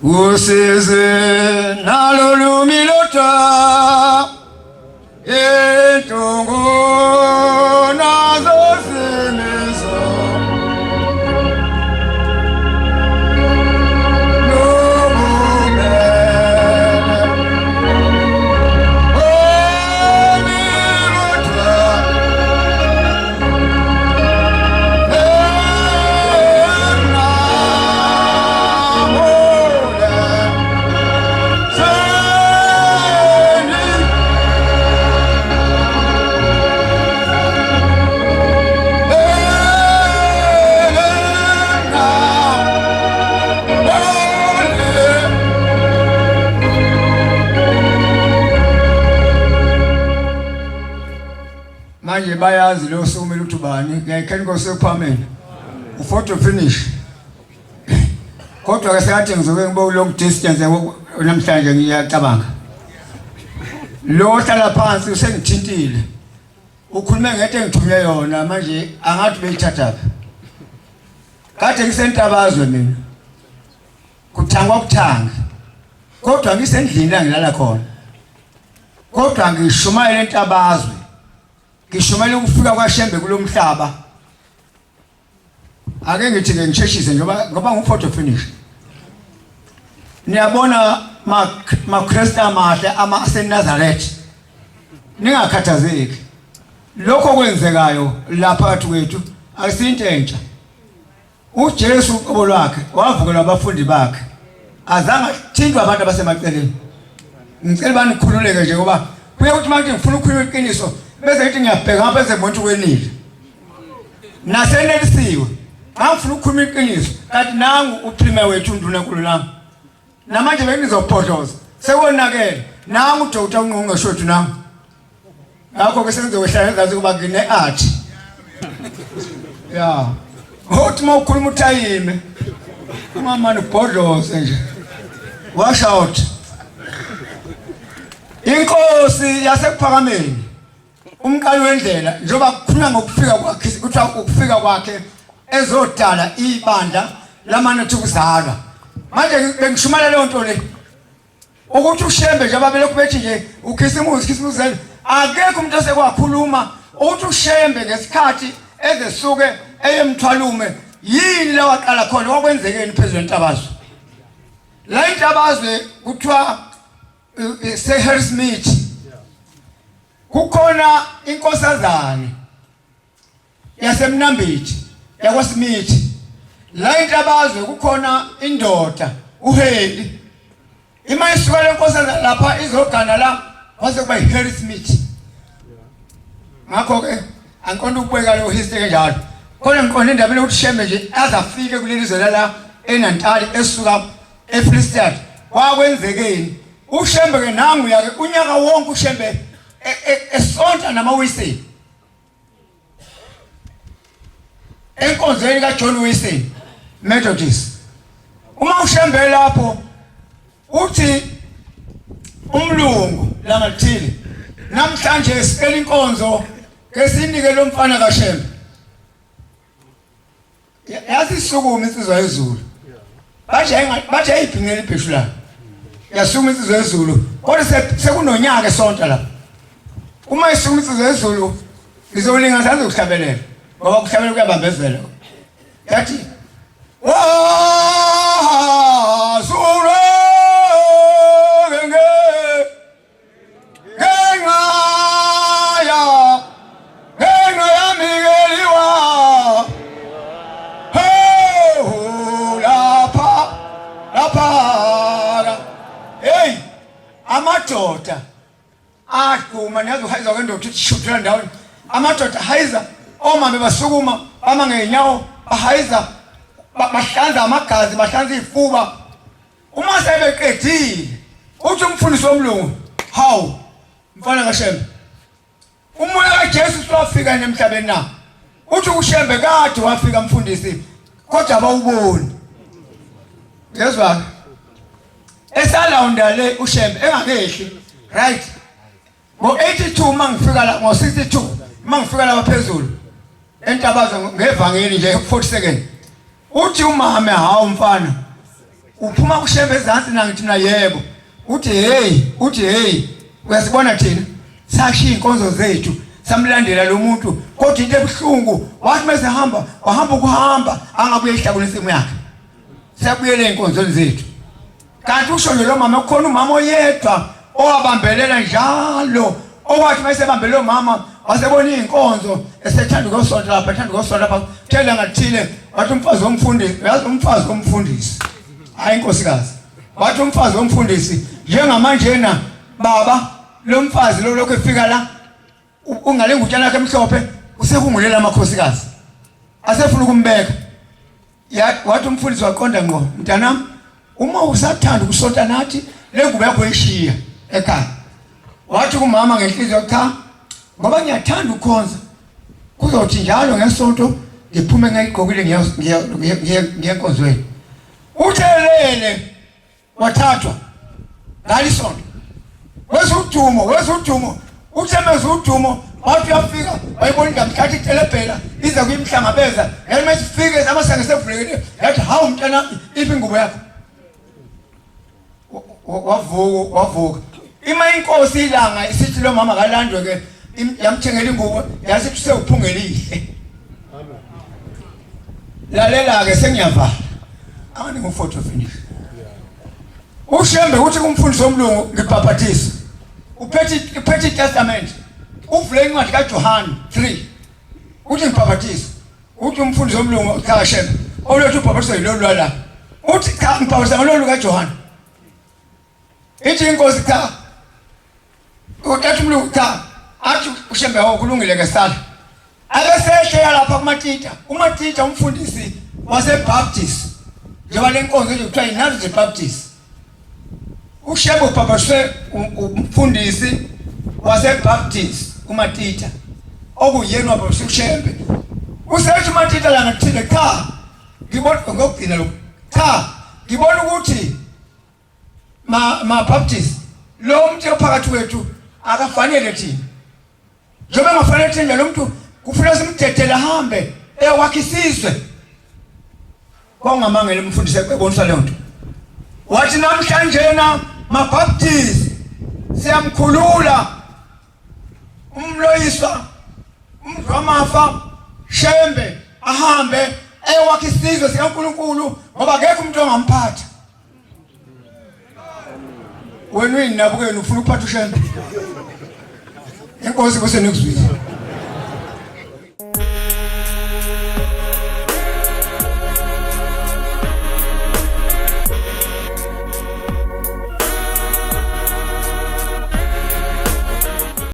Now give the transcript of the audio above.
usize nalo milota entongo nazo semezo manje bayazi lo somela uthubani ngiyakhe ngosephameni uphoto finish kodwa ke sekathi ngizoke ngibe long distance namhlanje ngiyacabanga lo hlala phansi usengithintile ukhulume ngento engithunywe yona manje angathi beyithathaphi kade ngisentabazwe mina kuthangwa kuthanga kodwa ngisendlini la ngilala khona kodwa ngishumayela entabazwe ngishumayela ukufika kwaShembe kulomhlaba ake ngithi ke ngisheshise ngoba nguphoto finish niyabona maKristu amahle aseNazaretha ningakhathazeki lokho kwenzekayo lapha phakathi kwethu akusinto entsha uJesu uqobo lwakhe wavukela abafundi bakhe azange thindwa abantu abasemaceleni ngicela banikhululeke nje ngoba kuye ukuthi manje ngifuna ukukhuluma iqiniso bese ngithi ngiyabheka ngapha ezemuntu wenile nasenelisiwe ngifuna ukukhuluma iqiniso kanti nangu uPrime wethu uNdunankulu nami namanje benizophodloza sekonakele nangu uDr uNgqongqoshe nami ngakho ke sengizohlala ngazi kuba ngine art ya uthi mawukhuluma uthayime mama nibhodloze nje wash out inkosi yasekuphakameni umqali wendlela njoba kukhulunywa ngokufika kwakhe kuthiwa ukufika kwakhe ezodala ibandla lamanethu kuzalwa manje bengishumayela leyo nto le ukuthi uShembe nje ababelokhu bethi nje ukhisimusi akekho umuntu osekwakhuluma ukuthi uShembe ngesikhathi ezesuke eyemthwalume yini la waqala khona wakwenzekeni phezulu entabazwe la intabazwe kuthiwa seHersmith kukhona inkosazane yasemnambithi yakwaSmith la intabazwe kukhona indoda uHeli ima isuka lenkosazane lapha izogana la wase kuba iHersmith ngakho ke angiqonda ukubeka lo history kanjalo khona ngiqonda indaba lokuthi Shembe nje azafike kuleli zwe la eNantali esuka eFreestad kwakwenzekeni uShembe ke nangu yake unyaka wonke uShembe esonta namawiseni enkonzweni kaJohn Wesley Methodist uma uShembe lapho uthi umlungu langathile namhlanje sicela inkonzo ke sinike lo mfana kaShembe yasisukuma insizwa yezulu bathi ayibhingela ibheshu la yasukuma insizwa yezulu kodwa sekunonyaka esonta lapha uma isukuma insizwa yezulu ngizolinga saze ukuhlabelela ngoba kuhlabelela kuyabambezela yathi sura amadoda aquma niyazi uhayiza kwendoda uthi shuthela ndaweni amadoda hayiza omama basukuma bama ngenyawo bahayiza bahlanza amagazi bahlanza ifuba uma sebeqedile uthi umfundisi womlungu hawu mfana kaShembe umoya kaJesu swafika emhlabeni na uthi uShembe kade wafika mfundisi kodwa abawuboni yezwa esalawunda le uShembe engakehli right ngo82 mangifika la ngo62 mangifika la phezulu entabazo ngevangeli nje 40 seconds uthi umama hawu mfana uphuma kuShembe ezantsi nangithi mina yebo uthi hey uyasibona thina sashiya inkonzo zethu samlandela lo muntu kodwa into ebuhlungu wathi mase wahamba ukuhamba angabuye ehlakule isimo yakhe sabuyele inkonzweni zethu kanti usho lo mama khona umama oyedwa owabambelela njalo owathi mase bambele lo mama wasebona inkonzo esethanda ukosonta lapha ethanda ukosonta lapha thela ngathile wathi umfazi womfundisi uyazi umfazi womfundisi hayi inkosikazi wathi umfazi womfundisi njengamanje na baba lo mfazi lo lokho efika la ungale ngutshana yakhe emhlophe usekungulela amakhosikazi asefuna ukumbeka wathi umfundisi waqonda ngqo mntanami uma usathanda ukusonta nathi lengubo yakho ishiya ekhaya wathi kumama ngenhliziyo cha ngoba ngiyathanda ukhonza kuzothi njalo ngesonto ngiphume ngayigqokile ngiyenkonzweni uthelele wathathwa ngalisonto wesudumo uthemeza udumo wathi uyafika wayibona ngamthatha itelebhela iza kuyimhlangabeza yena mesifike amasango sevulekile yathi hawu mntana iphi ingubo yakho wavuka ima inkosi ilanga isithi lo mama kalandwe ke yamthengela ingubo yasithi sewuphungelihle lalela ke sengiyavala angani nguphoto finish uShembe uthi kumfundisi womlungu ngibhaphathisa uphethe testament uvule incwadi kaJohane 3 uthi ngibhaphathisa uthi umfundisi womlungu cha Shembe olwethu ubhaphathisa yilolu la uthi cha ngibhaphathisa ngololu kaJohane ithi inkosi cha uthi umlungu cha athi uShembe ukulungile ke sala abesehleya lapha umatita umfundisi waseBaptist njengoba lenkonzo ekuthiwa yinazi zeBaptist uShembe ubhabhashwe umfundisi waseBaptist umatita okuyena wababhashwe uShembe usethi umatita la ngathile cha ngibona ngokugcina lokho cha ngibona ukuthi ma Baptist lo muntu ophakathi wethu akafanele thina njengoba ngafanele thina lo muntu kufanele simdedele ahambe ewakhisiwe kongamangele umfundisi ebonisa le nto wathi namhlanje na maBaptist siyamkhulula umloyiswa umdwamafa Shembe ahambe ewakhisiwe sikaNkulunkulu ngoba akekho umuntu ongamphatha wena uyinabukeni ufuna ukuphatha uShembe inkosi kusenikuzwisa